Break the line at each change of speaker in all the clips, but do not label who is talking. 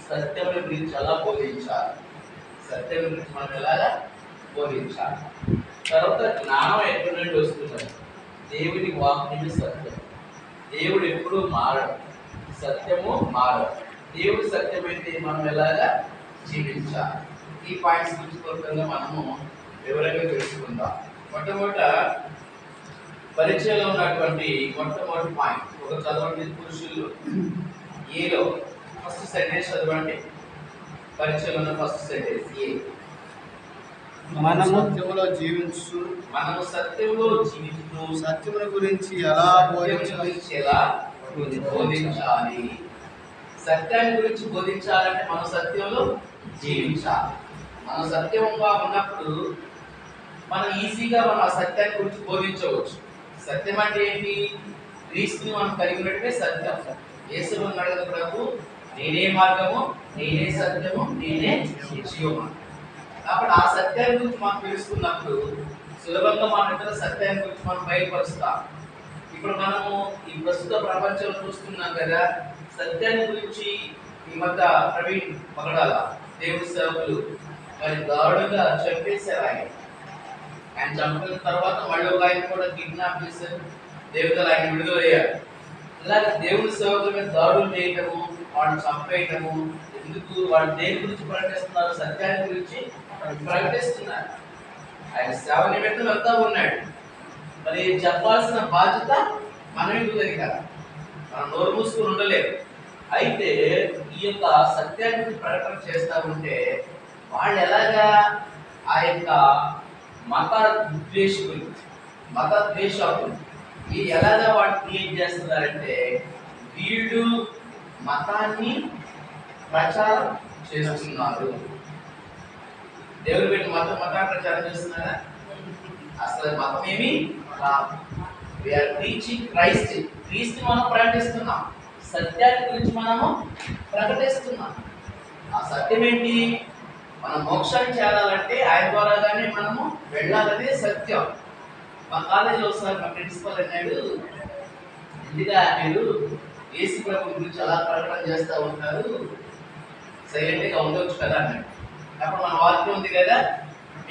సత్యం గురించి ఎలా బోధించాలి, సత్యం గురించి మనం ఎలాగా బోధించాలి. తర్వాత జ్ఞానం ఎక్కడి నుండి వస్తున్నది? దేవుని వాక్యమే సత్యం. దేవుడు ఎప్పుడూ మారడు, సత్యము మారడు. దేవుడు సత్యమైతే మనం ఎలాగా జీవించాలి. ఈ పాయింట్స్ గురించి కొత్తగా మనము వివరంగా తెలుసుకుందాం. మొట్టమొదట పరిచయంలో ఉన్నటువంటి మొట్టమొదటి పాయింట్ ఒక చదవండి. పురుషులు ఏలో ఫస్ట్ సెంటెన్స్ చదవండి. పరిచయంలో ఉన్న ఫస్ట్ సెంటెన్స్ ఏ.
మనము సత్యములో జీవించు,
మనము సత్యంలో జీవిస్తూ
సత్యముల గురించి ఎలా
బోధించాలి. సత్యాన్ని గురించి బోధించాలంటే మనం సత్యంలో జీవించాలి. మనం సత్యంగా ఉన్నప్పుడు మనం ఈజీగా మనం ఆ సత్యాన్ని గురించి బోధించవచ్చు. సత్యం అంటే ఏంటి? క్రీస్తుని మనం కలిగి ఉన్నట్టుగా సత్యం. యేసులో ఉన్నాడు కదా ప్రభు, నేనే మార్గము, నేనే సత్యము, నేనే జీవము. కాబట్టి ఆ సత్యాన్ని గురించి మనం తెలుసుకున్నప్పుడు సులభంగా మన ఇతర సత్యాన్ని గురించి మనం బయలుపరుస్తాం. ఇప్పుడు మనము ఈ ప్రస్తుత ప్రపంచంలో చూస్తున్నాం కదా, సత్యాన్ని గురించి ఈ మధ్య ప్రవీణ్ పగడాల దేవుడి సేవకులు మరి దారుణంగా చంపేశారు. ఆయన చంపిన తర్వాత మళ్ళీ ఒక ఆయన కూడా కిడ్నాప్ చేశారు, దేవతలు ఆయన విడుదలయ్యారు. ఇలాగ దేవుడి సేవకుల మీద దాడులు చేయటము, వాళ్ళు చంపేయటము ఎందుకు? వాళ్ళు దేని గురించి ప్రకటిస్తున్నారు? సత్యాన్ని గురించి ప్రకటిస్తున్నారు. ఆయన సేవ నిమిత్తం వెళ్తా ఉన్నాడు. మరి చెప్పాల్సిన బాధ్యత మన మీద ఉంది కదా, మనం నోరు మూసుకుని ఉండలేదు. అయితే ఈ యొక్క సత్యాన్ని ప్రకటన చేస్తూ ఉంటే వాళ్ళు ఎలాగా ఆ యొక్క మత ద్వేషకులు, మత ద్వేషకులు ఈ ఎలాగా వాళ్ళు క్రియేట్ చేస్తున్నారంటే వీళ్ళు మతాన్ని ప్రచారం చేస్తున్నారు. దేవుడు పెట్టి మతాన్ని ప్రచారం చేస్తున్నారా? అసలు మతం ఏమి కాదు. We are teaching Christ. క్రీస్తు మనం ప్రకటిస్తున్నాం, సత్యాన్ని గురించి మనము ప్రకటిస్తున్నాం. ఆ సత్యం ఏంటి? మనం మోక్షాన్ని చేరాలంటే ఆయన ద్వారాగానే మనము వెళ్ళాలనే సత్యం. మా కాలేజీలో ఒకసారి మా ప్రిన్సిపల్ అన్నాడు, ఎందుగా మీరు యేసు ప్రభు గురించి అలా ప్రకటన చేస్తూ ఉంటారు, సైలెంట్గా ఉండవచ్చు కదా అన్నాడు. అప్పుడు మన వాక్యం ఉంది కదా,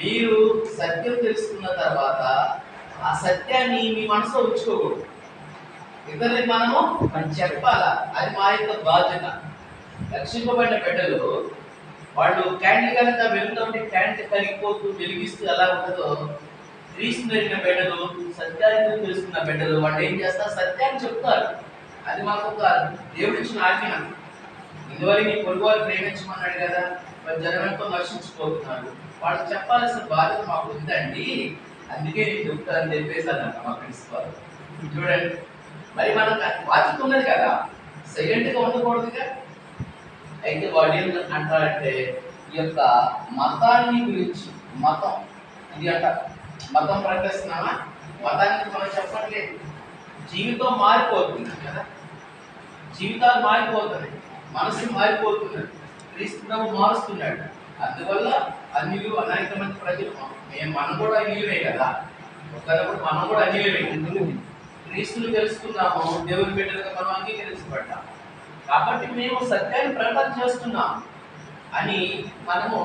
మీరు సత్యం తెలుసుకున్న తర్వాత ఆ సత్యాన్ని మీ మనసులో ఉంచుకోకూడదు, ఇతరులకు మనము చెప్పాలా. అది మా యొక్క బాధ్యత. రక్షింపబడిన బిడ్డలు వాళ్ళు క్యాండిల్ కనుక వెళ్తూ ఉంటే క్యాండిల్ కరిగిపోతూ వెలిగిస్తూ ఎలా ఉంటుందో, క్రీస్తు పెరిగిన బిడ్డలు, సత్యాన్ని తెలుసుకున్న బిడ్డలు వాళ్ళు ఏం చేస్తారు? సత్యాన్ని చెప్తారు. అది మాకు ఒక దేవుడు ఇచ్చిన ఆజ్ఞ. ఇందువల్ల నీ పొరుగు వారు ప్రేమించమన్నాడు కదా, మరి జనంతో నశించిపోతున్నారు, వాళ్ళు చెప్పాల్సిన బాధ్యత మాకు ఉందండి, అందుకే నేను చెప్తానని చెప్పేసి అన్నమాట మా ప్రిన్సిపాల్. చూడండి, మరి మనకు బాధ్యత ఉన్నది కదా, సైలెంట్గా ఉండకూడదుగా. అయితే వాడు ఏం అంటారంటే ఈ యొక్క మతాన్ని గురించి, మతం ఇది అంట, మతం ప్రకటిస్తున్నామా, మతాన్ని మనం చెప్పట్లేదు. జీవితం మారిపోతుంది కదా, జీవితాలు మారిపోతున్నాయి, మనసు మారిపోతున్నది, క్రీస్తు మారుస్తున్నాడు. అందువల్ల అన్యులు అనేక మంది ప్రజలు, మనం కూడా అన్యులమే కదా, ఒకప్పుడు మనం కూడా అన్యులమే. క్రీస్తుని తెలుసుకున్నాము, దేవుని బిడ్డలుగా మనం అంగీకరించబడ్డాము. కాబట్టి మేము సత్యాన్ని ప్రకటన చేస్తున్నాం అని మనము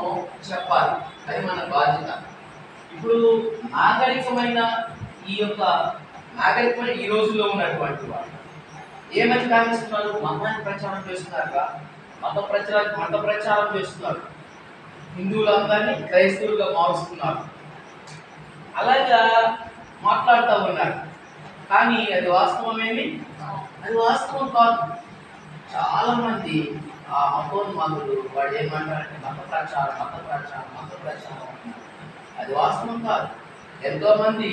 చెప్పాలి. అది మన బాధ్యత. ఇప్పుడు నాగరికమైన ఈ రోజుల్లో ఉన్నటువంటి వాళ్ళు ఏమని కానిస్తున్నారు? మతాన్ని ప్రచారం చేస్తున్నారుగా, మత ప్రచారం చేస్తున్నారు, హిందువులందరినీ క్రైస్తవులుగా మారుస్తున్నారు, అలాగా మాట్లాడుతూ ఉన్నారు. కానీ అది వాస్తవమేమి? అది వాస్తవం కాదు. చాలా మంది ఆ మతోన్మాదులు వాడు ఏమంటారంటే మత ప్రచారం అంటున్నారు. అది వాస్తవం కాదు. ఎంతో మంది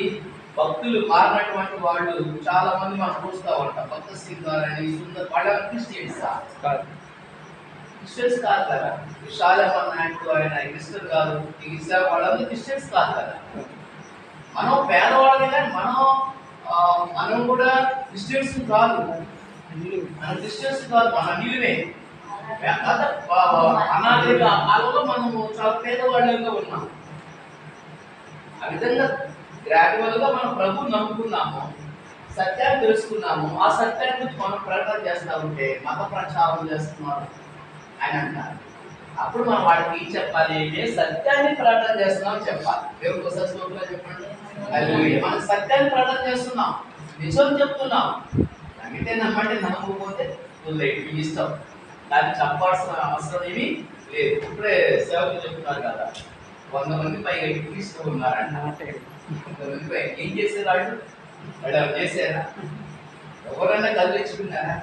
భక్తులు మారినటువంటి వాళ్ళు చాలా మంది మనం చూస్తూ ఉంటాం. భక్త సింగారని, సుందర్, వాళ్ళ క్రిస్టియన్స్ కాదు, క్రిస్టియన్స్ కాదు కదా. విశాలమ్మ నాయకుడు ఆయన క్రిస్టియన్ కాదు, వాళ్ళందరూ క్రిస్టియన్స్ కాదు కదా. మనం పేదవాళ్ళని, కానీ మనం కూడా క్రిస్టియన్స్ కాదు, మన క్రిస్టియన్స్ కాదు, మన అన్యులమే. అనాథగా అలా మనము చాలా పేదవాళ్ళగా ఉన్నాం. ఆ విధంగా గ్రాడ్యువల్గా మనం ప్రభువు నమ్ముకున్నాము, సత్యాన్ని తెలుసుకున్నాము. ఆ సత్యాన్ని గురించి మనం ప్రకటన చేస్తూ ఉంటే మత ప్రచారం చేస్తున్నారు. అని అంటారు. అప్పుడు మనం వాడికి ఏం చెప్పాలి? మేము సత్యాన్ని ప్రకటన చేస్తున్నాం చెప్పాలి. దేవుడికి ఒకసారి స్తోత్రం చెప్పండి. హల్లెలూయా. మనం సత్యాన్ని ప్రకటన చేస్తున్నాం, నిజం చెప్తున్నాం. నమ్మితే నమ్మండి, నమ్మకపోతే వదిలేయండి, మీ ఇష్టం. దాన్ని చెప్పాల్సిన అవసరం ఏమీ లేదు. ఇప్పుడే సేవకులు చెప్తున్నారు కదా, 100 మంది పైగా ఇంగ్లీష్లో ఉన్నారంట. 100 మంది పైగా ఏం చేశారు వాళ్ళు? వాళ్ళు చేశారా? ఎవరైనా కదిలించుకున్నారా?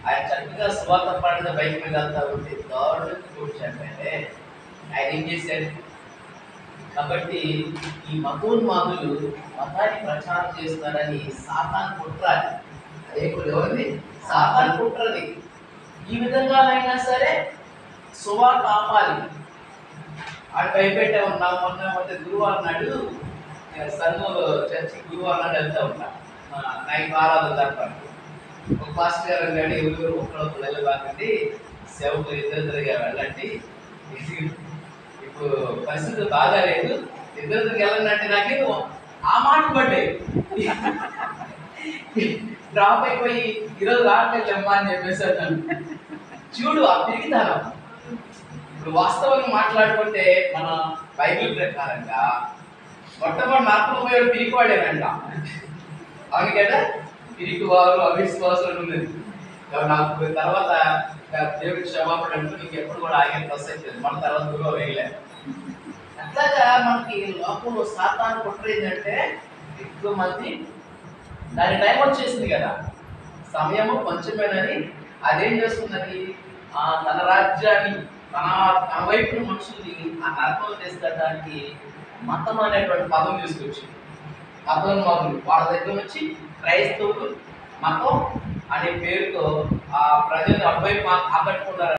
ఆయన చక్కగా స్వాత పడిన బైక్ మీద వెళ్తా ఉంటే దారుణంగా కూర్చోంటే ఆయన ఏం చేశాడు? కాబట్టి ఈ మతోన్మాదులు మతాన్ని ప్రచారం చేస్తున్నారని సాతాను కుట్రాలి. అదే ఎవరిది? సాతాను కుట్రది. ఈ విధంగా అయినా సరే సువార్త ఆపాలి. ఆడు భయపెట్టే ఉన్నా. మొన్న గురువారం నాడు సంఘంలో చర్చి గురువారం నాడు వెళ్తూ ఉంటా, నైట్ ఆరాధన జరపాలి. ఒక పాస్టర్ గారు అన్నాడు, ఎవరు ఒకళ్ళొకరు వెళ్ళబాకండి, సేవకులు ఇద్దరిద్దరిగా వెళ్ళండి, ఇప్పుడు పరిస్థితి బాగాలేదు, ఇద్దరిద్దరికి వెళ్ళండి అంటే నాకేదో ఆ మాట పడ్డాయి. డ్రాప్ అయిపోయి ఈరోజు రావట్లేమ్మా అని చెప్పేసి అన్నాను. చూడు ఆ పిరిగితనం. ఇప్పుడు వాస్తవంగా మాట్లాడుకుంటే మన బైబిల్ ప్రకారంగా మొట్టమొదటి నరకం పోయాడు పిరికివాడేనంట. అవును కదా? పిరికి వారు అవిశ్వాసులు ఉన్నది. నాకు తర్వాత దేవుడికి క్షమాపణ అంటూ నీకు ఎప్పుడు కూడా ఆగే ప్రసక్తి మన తర్వాత గురువు వేయలేదు. అట్లాగా మనకి లోకంలో సాతాను కుట్ర ఏంటంటే ఎక్కువ మంది దాని టైం వచ్చేసింది కదా, సమయము కొంచెమేనని అదేం చేస్తుందని తన రాజ్యాన్ని తన వైపు మనుషుల్ని ఆ నరకంలో తీసుకెళ్ళడానికి మతం అనేటువంటి పదం తీసుకొచ్చింది. మతోన్మాదులు వాళ్ళ దగ్గర నుంచి క్రైస్తవులు మతం అనే పేరుతో ఆ ప్రజలు అబ్బాయి ఆకట్టుకున్నారు.